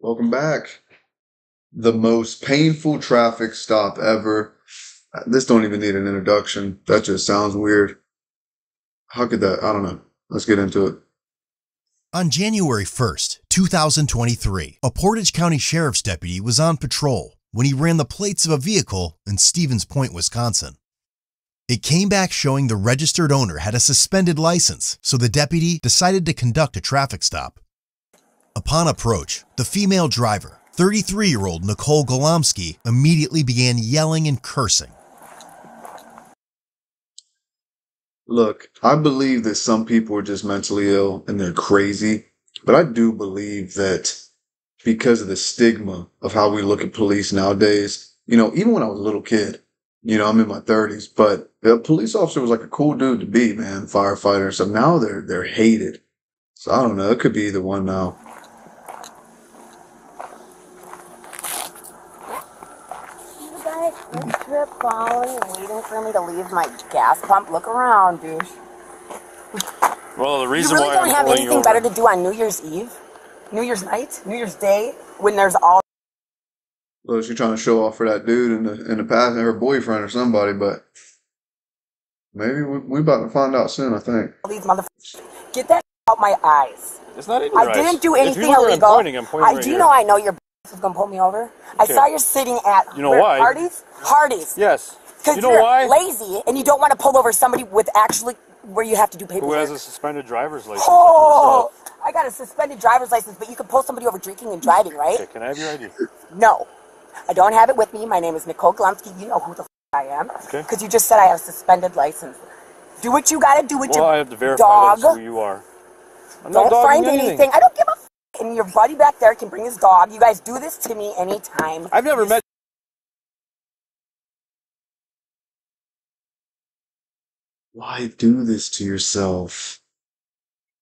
Welcome back. The most painful traffic stop ever. This don't even need an introduction. That just sounds weird. How could that? I don't know. Let's get into it. On January 1st, 2023, a Portage County Sheriff's deputy was on patrol when he ran the plates of a vehicle in Stevens Point, Wisconsin. It came back showing the registered owner had a suspended license, so the deputy decided to conduct a traffic stop. Upon approach, the female driver, 33-year-old Nicole Golomsky, immediately began yelling and cursing. Look, I believe that some people are just mentally ill and they're crazy, but I do believe that because of the stigma of how we look at police nowadays, even when I was a little kid, I'm in my 30s, but a police officer was like a cool dude to be, man, firefighter. So now they're hated. So I don't know. It could be either one now. Quick Trip following and waiting for me to leave my gas pump. Look around, douche. Well, the reason you really why don't I'm have pulling anything better to do on New Year's Eve, New Year's night, New Year's Day, when there's all. Well, she's trying to show off for that dude in the past, her boyfriend or somebody, but maybe we about to find out soon. I think. These motherfuckers, get that out my eyes. It's not in your eyes. I didn't do anything if you illegal. I'm pointing right do here. know I know your was gonna pull me over. Okay. I saw you sitting at. You know why? Hardee's. Yes. Because you know you're why? lazy and you don't want to pull over somebody with actually where you have to do paperwork. Who has a suspended driver's license? Oh, I got a suspended driver's license, but you can pull somebody over drinking and driving, right? Okay, can I have your ID? No, I don't have it with me. My name is Nicole Golomsky. You know who the I am. Okay. Because you just said I have a suspended license. Do what you got to do with your dog. Well, I have to verify that's who you are. I'm not Don't find anything. anything. I don't give a f***. And your buddy back there can bring his dog. You guys do this to me anytime. I've never met. Why do this to yourself?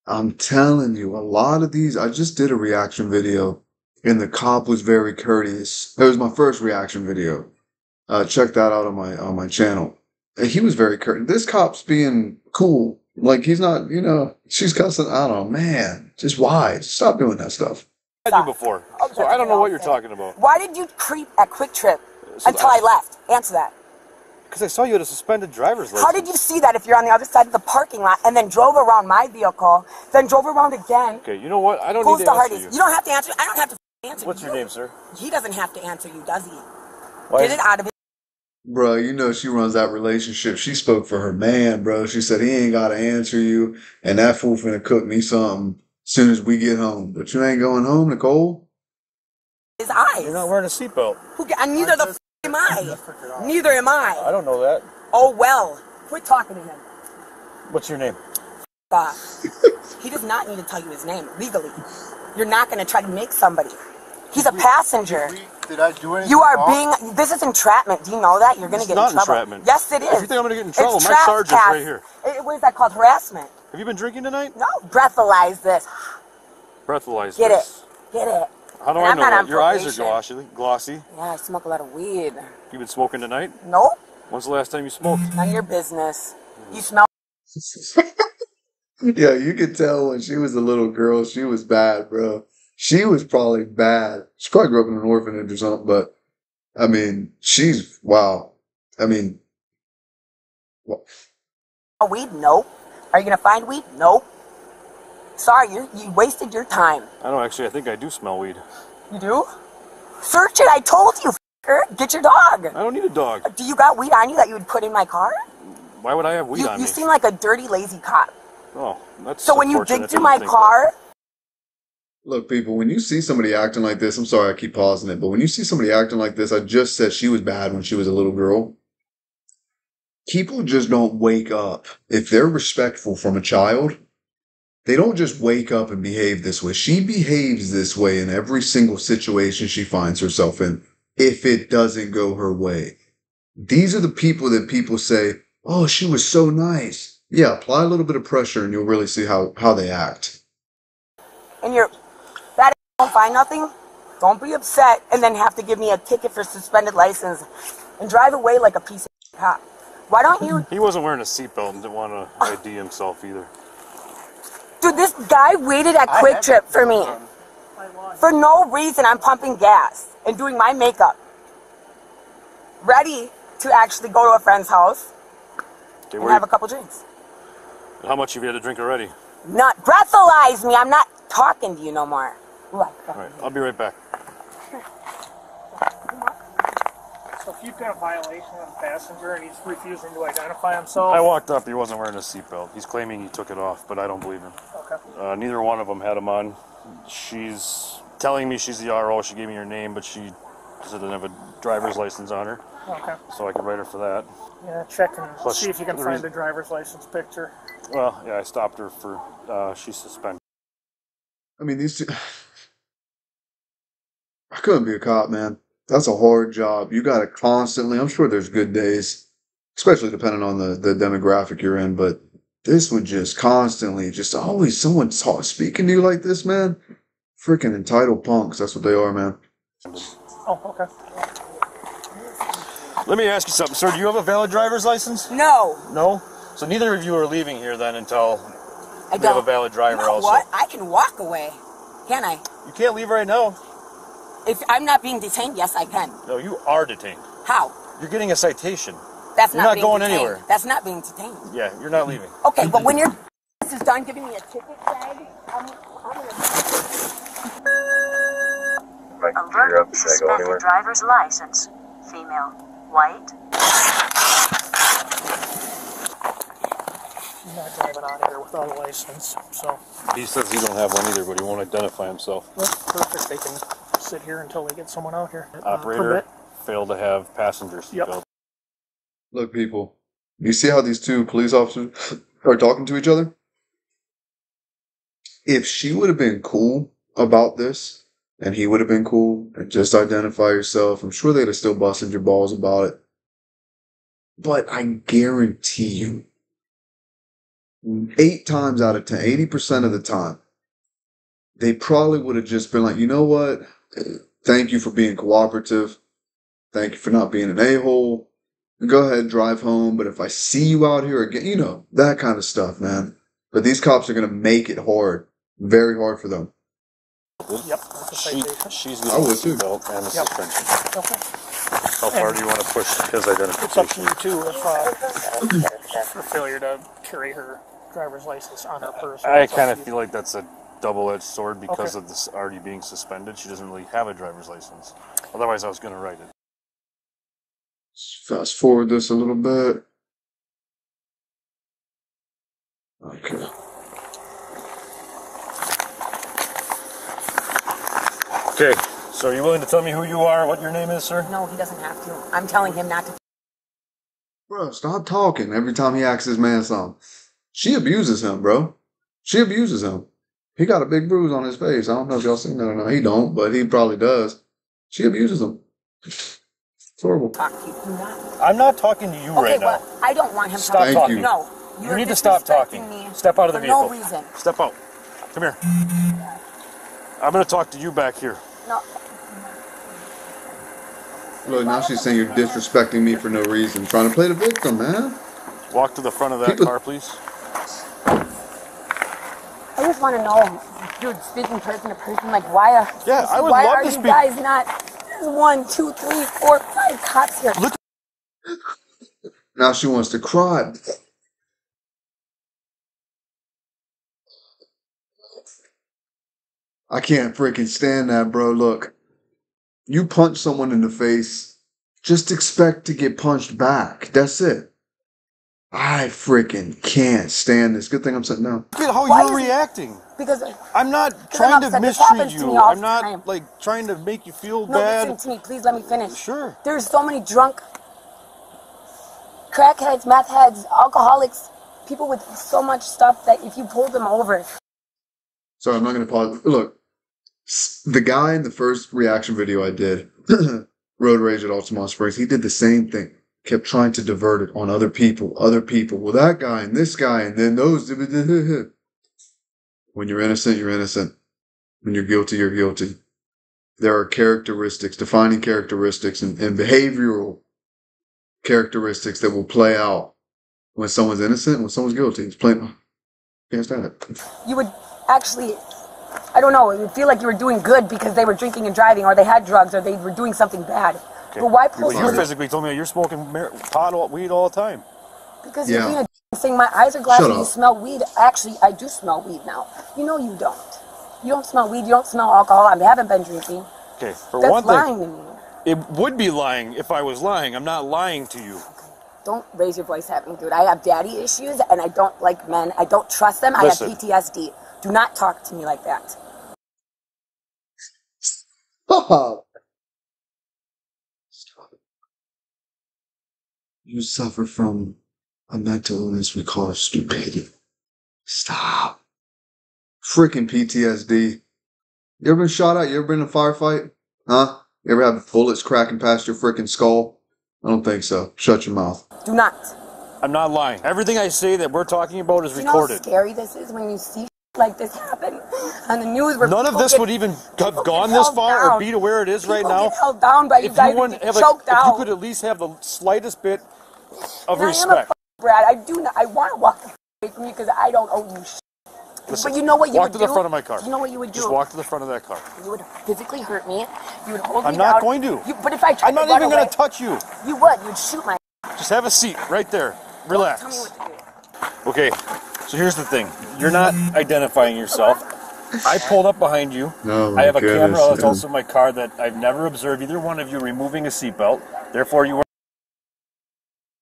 I'm telling you, a lot of these, I just did a reaction video and the cop was very courteous. It was my first reaction video. Check that out on my channel. And he was very courteous. This cop's being cool. Like he's not, she's cussing. I don't know, man. Just why? Just stop doing that stuff. I did before. So I don't know what you're talking about. Why did you creep at Quick Trip until I left? Answer that. Because I saw you had a suspended driver's license. How did you see that if you're on the other side of the parking lot and then drove around my vehicle, then drove around again? Okay, you know what? I don't need to answer you. You don't have to answer. I don't have to answer. What's your name, sir? He doesn't have to answer you, does he? Why Get it out of it. Bro, she runs that relationship. She spoke for her man, bro. She said he ain't got to answer you, and that fool finna cook me something as soon as we get home. But you ain't going home, Nicole? His eyes. You're not wearing a seatbelt. And neither the f am I. Neither am I. I don't know that. Oh, well. Quit talking to him. What's your name? He does not need to tell you his name, legally. You're not going to try to make somebody. He's a passenger. Did I do anything You are wrong? this is entrapment. Do you know that? You're going to get in trouble. Entrapment. Yes, it is. If you think I'm going to get in trouble, It's my sergeant's trespass. right here. What is that called? Harassment. Have you been drinking tonight? No, breathalyze this. Breathalyze Get this. it. Get it. How do And I I'm know not that? on Your eyes are probation. glossy. Yeah, I smoke a lot of weed. You been smoking tonight? Nope. When's the last time you smoked? None of your business. You smell. Yeah, you could tell when she was a little girl, she was bad, bro. She was probably bad. She probably grew up in an orphanage or something, but I mean, she's wow. I mean, Weed? Nope. Are you going to find weed? Nope. Sorry, you wasted your time. I don't actually. I think I do smell weed. You do? Search it. I told you, f***er. Get your dog. I don't need a dog. Do you got weed on you that you would put in my car? Why would I have weed on me? You seem like a dirty, lazy cop. Oh, that's So when you unfortunate dig if through my think car, look, people, when you see somebody acting like this, I'm sorry I keep pausing it, but when you see somebody acting like this, I just said she was bad when she was a little girl. People just don't wake up. If they're respectful from a child, they don't just wake up and behave this way. She behaves this way in every single situation she finds herself in, if it doesn't go her way. These are the people that people say, oh, she was so nice. Yeah, apply a little bit of pressure and you'll really see how they act. and you're that don't find nothing, don't be upset and then have to give me a ticket for suspended license and drive away like a piece of cop. Why don't you? He wasn't wearing a seatbelt and didn't want to ID himself either. Dude, this guy waited at Quick Trip for me. For no reason, I'm pumping gas and doing my makeup. Ready to actually go to a friend's house Okay, and have a couple drinks. how much have you had to drink already? Not breathalyze me. I'm not talking to you no more. Ooh, All right, I'll be right back. So if you've got a violation of the passenger and he's refusing to identify himself. I walked up. He wasn't wearing a seatbelt. He's claiming he took it off, but I don't believe him. Okay. Neither one of them had him on. She's telling me she's the RO. She gave me her name, but she doesn't have a driver's license on her, Okay. so I could write her for that. Yeah, check and Plus, see if you can the find reason- the driver's license picture. Well, yeah, I stopped her for she's suspended. I mean, these two. I couldn't be a cop, man. That's a hard job. You got to constantly. I'm sure there's good days, especially depending on the demographic you're in. But this would just constantly, just always someone speaking to you like this, man. Freaking entitled punks. That's what they are, man. Oh, okay. Let me ask you something, sir. Do you have a valid driver's license? No, No. So neither of you are leaving here then until I we don't. have a valid driver. You know also. what? I can walk away. Can I? You can't leave right now. If I'm not being detained, yes, I can. No, you are detained. How? You're getting a citation. That's You're not not being going detained. anywhere. That's not being detained. Yeah, you're not leaving. Okay, but when your is done giving me a ticket tag, I'm gonna... Alert, suspended driver's license. Female, white. He's not driving out of here without a license. So, He says he don't have one either, but he won't identify himself. well, perfect. They can sit here until they get someone out here. Operator Permit. failed to have passenger Yep. seatbelt. Look, people. You see how these two police officers are talking to each other? If she would have been cool about this, and he would have been cool, and just identify yourself, I'm sure they'd have still busted your balls about it. But I guarantee you, 8 times out of 10, 80% of the time, they probably would have just been like, you know what? Thank you for being cooperative. Thank you for not being an a-hole. Go ahead and drive home. But if I see you out here again, you know, that kind of stuff, man. But these cops are going to make it hard. Very hard for them. Yep. That's a citation. She's I getting a would too. seatbelt and a Yep. suspension. Okay. How far do you want to push his It's up to identification? you too if for failure to carry her driver's license on her person. I It's up kind to of you. feel like that's a double-edged sword because Okay. of this already being suspended. She doesn't really have a driver's license. Otherwise, I was going to write it. Fast forward this a little bit. Okay. Okay, so are you willing to tell me who you are, what your name is, sir? No, he doesn't have to. I'm telling him not to. Bro, stop talking every time he asks his man something. She abuses him, bro. She abuses him. He got a big bruise on his face. I don't know if y'all seen that or not. He don't, but he probably does. She abuses him. It's horrible. Talk to you. Do not. I'm not talking to you Okay, right now. well, I don't want him Stop talking. talking. No. You You're need to stop talking. disrespecting me Step out of the for vehicle. no reason. Step out. Come here. I'm going to talk to you back here. No. Look, now she's saying you're disrespecting me for no reason. Trying to play the victim, man. Walk to the front of that People- car, please. I just want to know, dude, speaking person to person, like, why? Yeah, I would why love are to you speak- guys not? There's 1, 2, 3, 4, 5 cops here. Look- Now she wants to cry. I can't freaking stand that, bro. Look, you punch someone in the face, just expect to get punched back. That's it. I freaking can't stand this. Good thing I'm sitting down. Look at how Why you're is it- reacting. Because I'm not I'm trying to upset. This mistreat happens to you. me all I'm the not time. like trying to make you feel no, bad. listen to me, please let me finish. Sure. There's so many drunk crackheads, meth heads, alcoholics, people with so much stuff that if you pulled them over, Sorry, I'm not going to pause. Look, the guy in the first reaction video I did, Road Rage at Altamont Springs, he did the same thing. Kept trying to divert it on other people. Well, that guy and this guy and then those. When you're innocent, you're innocent. When you're guilty, you're guilty. There are characteristics, defining characteristics and behavioral characteristics that will play out when someone's innocent and when someone's guilty. It's plain. Can't stand it. you would actually I don't know, you feel like you were doing good because they were drinking and driving, or they had drugs, or they were doing something bad. Okay. But why Well, pull you physically told me you're smoking weed all the time. Because you're being a saying my eyes are glassy, you smell weed. Actually, I do smell weed now. You know you don't. You don't smell weed, you don't smell alcohol. I haven't been drinking. Okay, for That's one thing, lying to me. it would be lying if I was lying. I'm not lying to you. Don't raise your voice at me, dude. I have daddy issues, and I don't like men. I don't trust them. Listen. I have PTSD. Do not talk to me like that. Stop. You suffer from a mental illness we call stupidity. Stop. Freaking PTSD. You ever been shot at? You ever been in a firefight? Huh? You ever have bullets cracking past your freaking skull? I don't think so. Shut your mouth. Do not. I'm not lying. Everything I say that we're talking about is You know how recorded. scary this is when you see like this happen on the news? Where None of this would even have gone this far or be to where it is right now. Get held down by you guys and get choked out. If you could at least have the slightest bit of respect. I am a Brad. I do not. I want to walk away from you because I don't owe you shit. Listen, but you know what you would do? Walk to the front of my car. You know what you would do? Just walk to the front of that car. You would physically hurt me. You would hold me I'm down. not going to. But if I tried I'm not to run even going away, to touch you. You would. You'd shoot my. Just have a seat right there. Relax. Tell me what to do. Okay, so here's the thing. You're not identifying yourself. I pulled up behind you. Oh, I have a goodness, camera that's man. also in my car that I've never observed either one of you removing a seatbelt. Therefore, you were.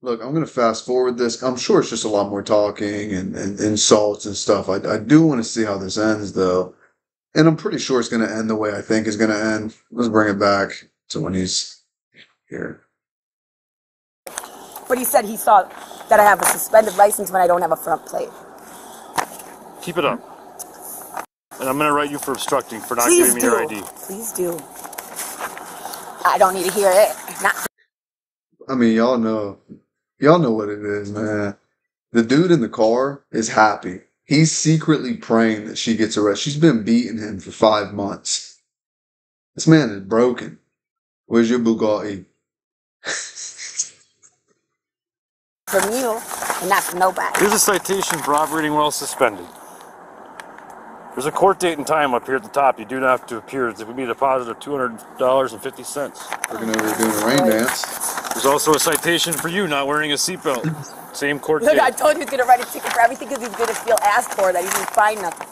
Look, I'm going to fast forward this. I'm sure it's just a lot more talking and insults and stuff. I do want to see how this ends, though. And I'm pretty sure it's going to end the way I think it's going to end. Let's bring it back to when he's here. But he said he saw that I have a suspended license when I don't have a front plate. Keep it up. And I'm going to write you for obstructing, for not Please giving me do. your ID. Please do. I don't need to hear it. Not. I mean, y'all know what it is, man. The dude in the car is happy. He's secretly praying that she gets arrested. She's been beating him for 5 months. This man is broken. Where's your Bugatti? From you, and not from nobody. Here's a citation for operating while suspended. There's a court date and time up here at the top. You do not have to appear. There will be a deposit of $200.50. Looking over here doing a rain dance. There's also a citation for you not wearing a seatbelt. Same court Look, date. I told you he's gonna write a ticket for everything because he's gonna feel asked for that he didn't find nothing.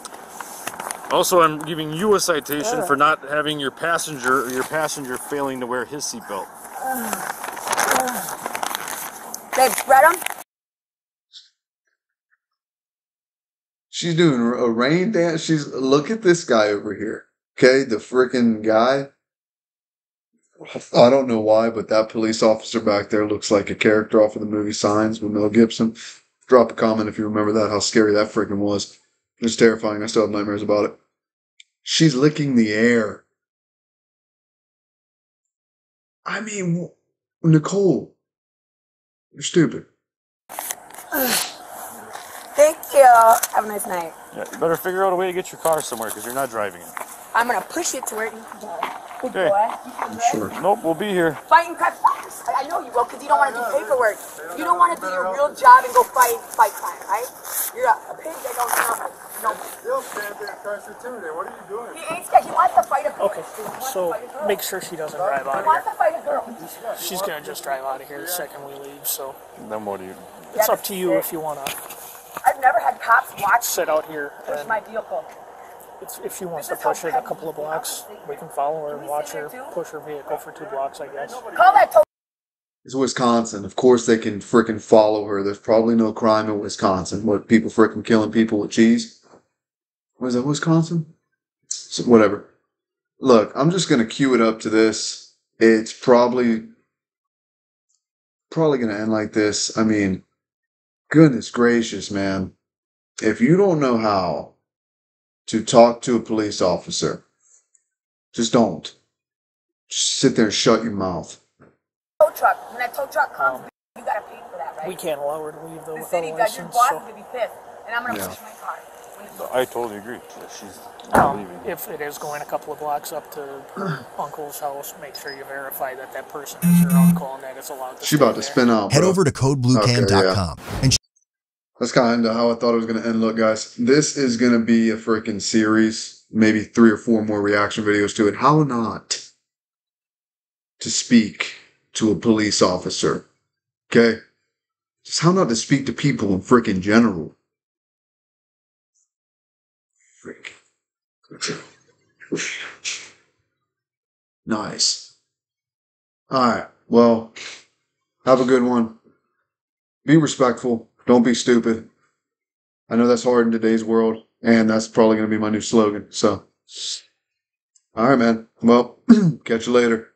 Also, I'm giving you a citation for not having your passenger failing to wear his seatbelt. Babe, read him? She's doing a rain dance. Look at this guy over here. Okay, the freaking guy. I don't know why, but that police officer back there looks like a character off of the movie Signs with Mel Gibson. Drop a comment if you remember that, how scary that freaking was. It was terrifying. I still have nightmares about it. She's licking the air. I mean, Nicole, you're stupid. Thank you. Have a nice night. Yeah, you better figure out a way to get your car somewhere because you're not driving it. I'm gonna push it to where you can drive. Good Okay. boy. I'm sure. Nope, we'll be here. Fighting crap. I know you will, because you don't want to do paperwork. You don't want to do your real job and go fight crime, right? You're a pig that don't know nothing. No. Still stand there across the two there. What are you doing? He ain't scared. He wants to fight a girl. Okay, so make sure she doesn't drive out He of wants here. to fight a girl. She's gonna just drive out of here the second we leave, so Then what do you? it's up to you if you wanna I've never had cops watch sit out here push and my vehicle. if she wants to push it a couple of blocks, we can follow her and watch her push her vehicle for 2 blocks, I guess. Call that tow. It's Wisconsin. Of course they can frickin' follow her. There's probably no crime in Wisconsin. What, people frickin' killing people with cheese? Was that Wisconsin? So, whatever. Look, I'm just gonna cue it up to this. It's probably gonna end like this. I mean, goodness gracious, man. If you don't know how to talk to a police officer, just don't. Just sit there and shut your mouth. Tow truck. When that tow truck comes, you gotta pay for that, right? We can't allow her to leave though The without city a does. Your license, boss so is gonna be pissed, and I'm gonna Yeah. push my car. I totally agree. She's not leaving. if it is going a couple of blocks up to her uncle's house, make sure you verify that that person is your uncle and that it's allowed to She stay about to there. spin out, Head bro. over to codebluecam.com and That's kind of how I thought it was going to end. Look, guys, this is going to be a freaking series. maybe 3 or 4 more reaction videos to it. How not to speak to a police officer? Okay? Just how not to speak to people in frickin' general. Frick. Nice. Alright, well, have a good one. Be respectful. Don't be stupid. I know that's hard in today's world, and that's probably going to be my new slogan. So, alright, man. Well, catch you later.